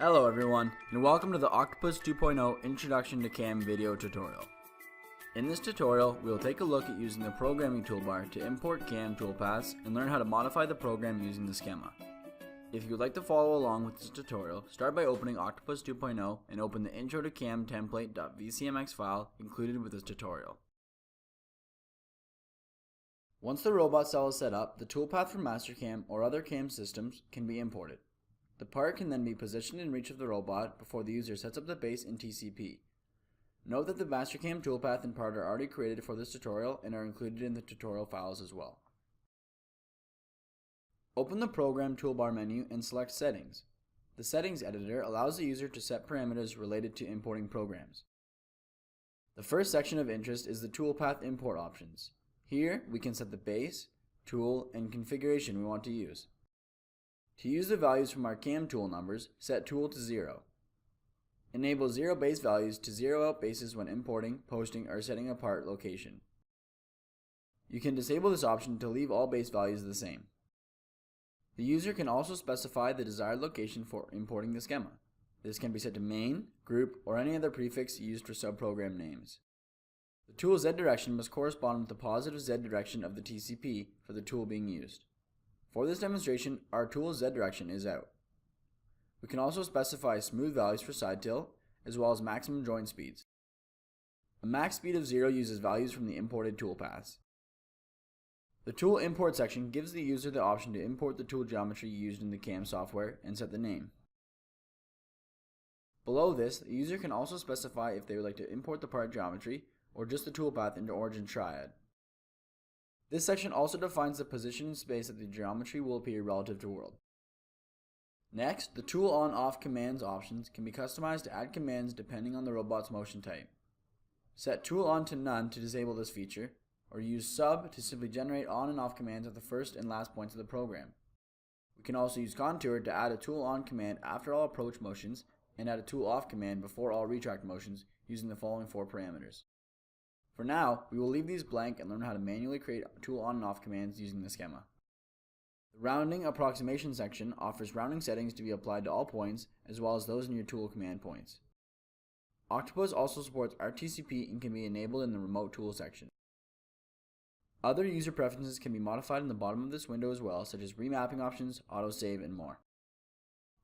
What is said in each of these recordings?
Hello everyone, and welcome to the Octopus 2.0 Introduction to CAM video tutorial. In this tutorial, we will take a look at using the programming toolbar to import CAM toolpaths and learn how to modify the program using the schema. If you would like to follow along with this tutorial, start by opening Octopus 2.0 and open the IntroToCAM template.vcmx file included with this tutorial. Once the robot cell is set up, the toolpath from MasterCam or other CAM systems can be imported. The part can then be positioned in reach of the robot before the user sets up the base in TCP. Note that the MasterCam toolpath and part are already created for this tutorial and are included in the tutorial files as well. Open the Program toolbar menu and select Settings. The Settings editor allows the user to set parameters related to importing programs. The first section of interest is the toolpath import options. Here we can set the base, tool, and configuration we want to use. To use the values from our CAM tool numbers, set tool to 0. Enable 0 base values to zero out bases when importing, posting, or setting a part location. You can disable this option to leave all base values the same. The user can also specify the desired location for importing the schema. This can be set to main, group, or any other prefix used for subprogram names. The tool Z direction must correspond with the positive Z direction of the TCP for the tool being used. For this demonstration, our tool's Z direction is out. We can also specify smooth values for side tilt, as well as maximum joint speeds. A max speed of 0 uses values from the imported toolpaths. The tool import section gives the user the option to import the tool geometry used in the CAM software and set the name. Below this, the user can also specify if they would like to import the part geometry or just the toolpath into Origin Triad. This section also defines the position and space that the geometry will appear relative to world. Next, the tool on-off commands options can be customized to add commands depending on the robot's motion type. Set tool on to none to disable this feature, or use sub to simply generate on and off commands at the first and last points of the program. We can also use contour to add a tool on command after all approach motions and add a tool off command before all retract motions using the following 4 parameters. For now, we will leave these blank and learn how to manually create tool on and off commands using the schema. The rounding approximation section offers rounding settings to be applied to all points, as well as those in your tool command points. Octopus also supports RTCP and can be enabled in the remote tool section. Other user preferences can be modified in the bottom of this window as well, such as remapping options, autosave, and more.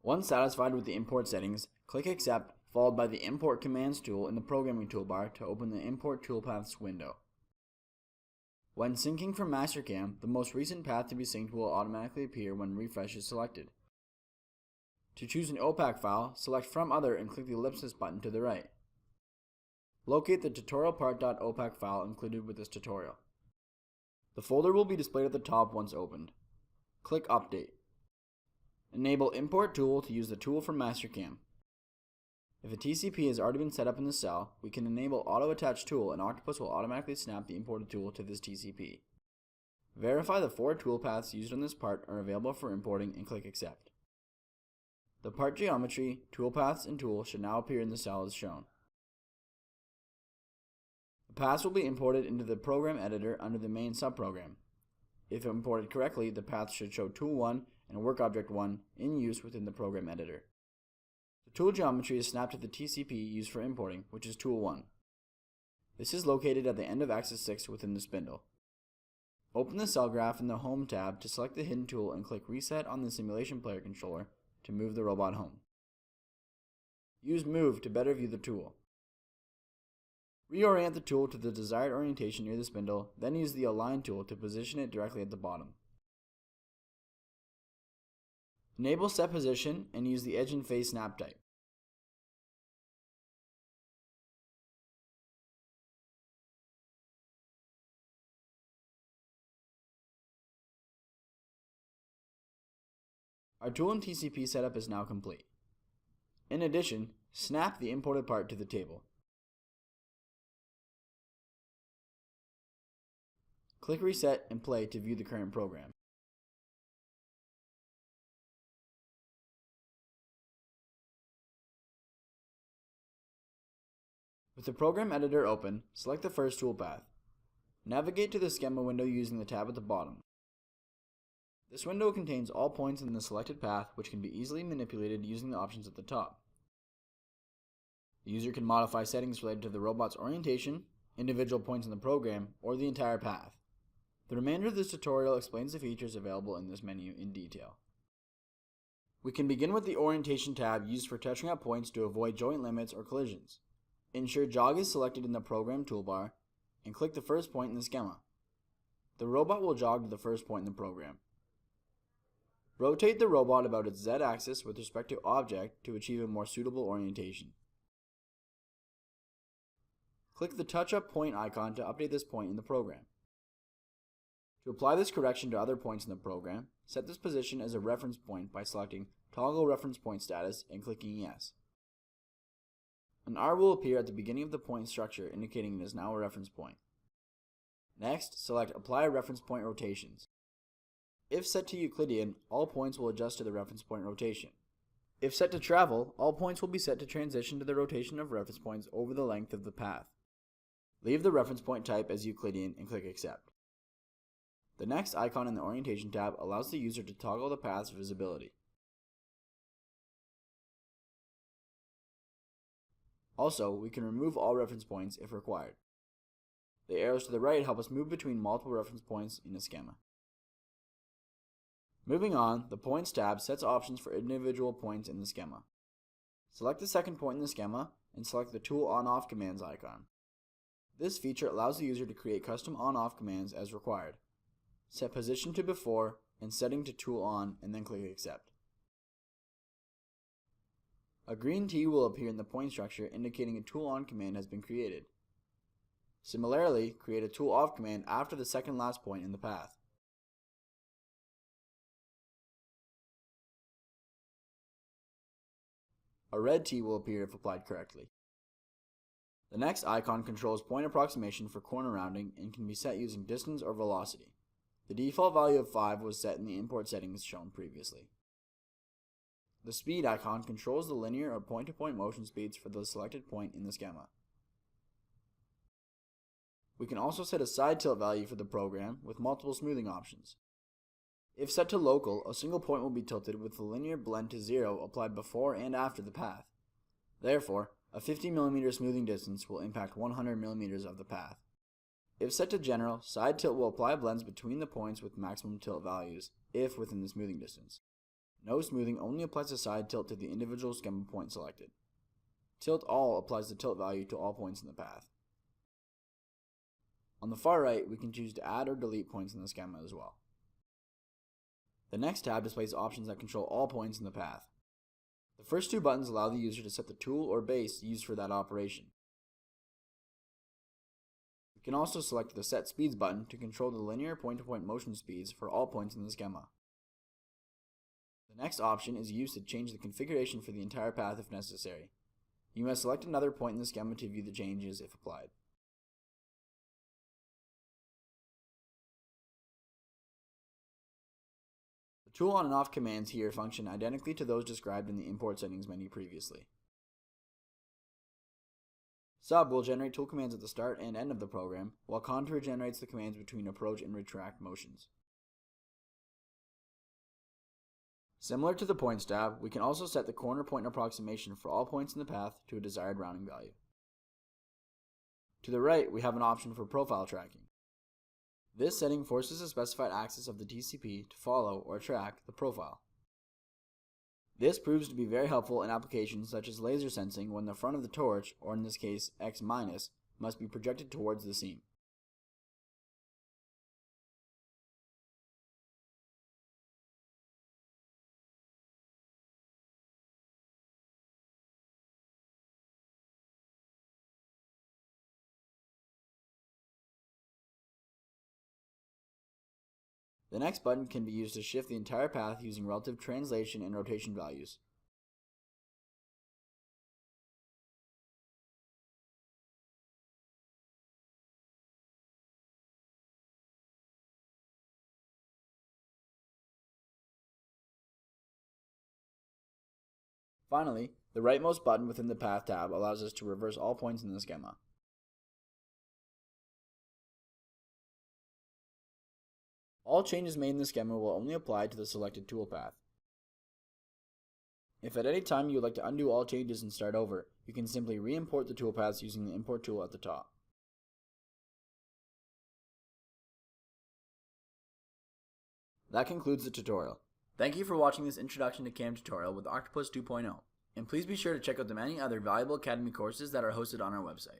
Once satisfied with the import settings, click Accept, followed by the Import Commands tool in the Programming toolbar to open the Import Toolpaths window. When syncing from MasterCam, the most recent path to be synced will automatically appear when refresh is selected. To choose an OPAC file, select From Other and click the ellipsis button to the right. Locate the tutorialpart.opac file included with this tutorial. The folder will be displayed at the top once opened. Click Update. Enable Import Tool to use the tool from MasterCam. If a TCP has already been set up in the cell, we can enable Auto Attach Tool and Octopus will automatically snap the imported tool to this TCP. Verify the 4 toolpaths used on this part are available for importing and click Accept. The part geometry, toolpaths, and tool should now appear in the cell as shown. The paths will be imported into the program editor under the main subprogram. If imported correctly, the paths should show Tool 1 and Work Object 1 in use within the program editor. The tool geometry is snapped to the TCP used for importing, which is Tool 1. This is located at the end of axis 6 within the spindle. Open the cell graph in the Home tab to select the hidden tool and click Reset on the Simulation Player controller to move the robot home. Use Move to better view the tool. Reorient the tool to the desired orientation near the spindle, then use the Align tool to position it directly at the bottom. Enable Set Position and use the Edge and Face Snap type. Our tool and TCP setup is now complete. In addition, snap the imported part to the table. Click Reset and Play to view the current program. With the program editor open, select the first toolpath. Navigate to the schema window using the tab at the bottom. This window contains all points in the selected path, which can be easily manipulated using the options at the top. The user can modify settings related to the robot's orientation, individual points in the program, or the entire path. The remainder of this tutorial explains the features available in this menu in detail. We can begin with the Orientation tab used for touching up points to avoid joint limits or collisions. Ensure Jog is selected in the Program toolbar, and click the first point in the schema. The robot will jog to the first point in the program. Rotate the robot about its Z-axis with respect to object to achieve a more suitable orientation. Click the Touch Up Point icon to update this point in the program. To apply this correction to other points in the program, set this position as a reference point by selecting Toggle Reference Point Status and clicking Yes. An R will appear at the beginning of the point structure indicating it is now a reference point. Next, select Apply Reference Point Rotations. If set to Euclidean, all points will adjust to the reference point rotation. If set to Travel, all points will be set to transition to the rotation of reference points over the length of the path. Leave the reference point type as Euclidean and click Accept. The next icon in the Orientation tab allows the user to toggle the path's visibility. Also, we can remove all reference points if required. The arrows to the right help us move between multiple reference points in a schema. Moving on, the Points tab sets options for individual points in the schema. Select the second point in the schema and select the Tool On-Off Commands icon. This feature allows the user to create custom on-off commands as required. Set position to before and setting to tool on and then click Accept. A green T will appear in the point structure indicating a tool on command has been created. Similarly, create a tool off command after the second last point in the path. A red T will appear if applied correctly. The next icon controls point approximation for corner rounding and can be set using distance or velocity. The default value of 5 was set in the import settings shown previously. The speed icon controls the linear or point-to-point motion speeds for the selected point in the schema. We can also set a side tilt value for the program with multiple smoothing options. If set to local, a single point will be tilted with the linear blend to 0 applied before and after the path. Therefore, a 50 mm smoothing distance will impact 100 mm of the path. If set to general, side tilt will apply blends between the points with maximum tilt values, if within the smoothing distance. No smoothing only applies a side tilt to the individual schema point selected. Tilt all applies the tilt value to all points in the path. On the far right, we can choose to add or delete points in the schema as well. The next tab displays options that control all points in the path. The first two buttons allow the user to set the tool or base used for that operation. We can also select the Set Speeds button to control the linear point-to-point motion speeds for all points in the schema. The next option is used to change the configuration for the entire path if necessary. You must select another point in the schema to view the changes if applied. The tool on and off commands here function identically to those described in the import settings menu previously. Sub will generate tool commands at the start and end of the program, while Contour generates the commands between approach and retract motions. Similar to the Points tab, we can also set the corner point approximation for all points in the path to a desired rounding value. To the right, we have an option for profile tracking. This setting forces a specified axis of the TCP to follow or track the profile. This proves to be very helpful in applications such as laser sensing when the front of the torch, or in this case X-, must be projected towards the seam. The next button can be used to shift the entire path using relative translation and rotation values. Finally, the rightmost button within the Path tab allows us to reverse all points in the schema. All changes made in the schema will only apply to the selected toolpath. If at any time you would like to undo all changes and start over, you can simply re-import the toolpaths using the import tool at the top. That concludes the tutorial. Thank you for watching this Introduction to CAM tutorial with Octopus 2.0, and please be sure to check out the many other valuable Academy courses that are hosted on our website.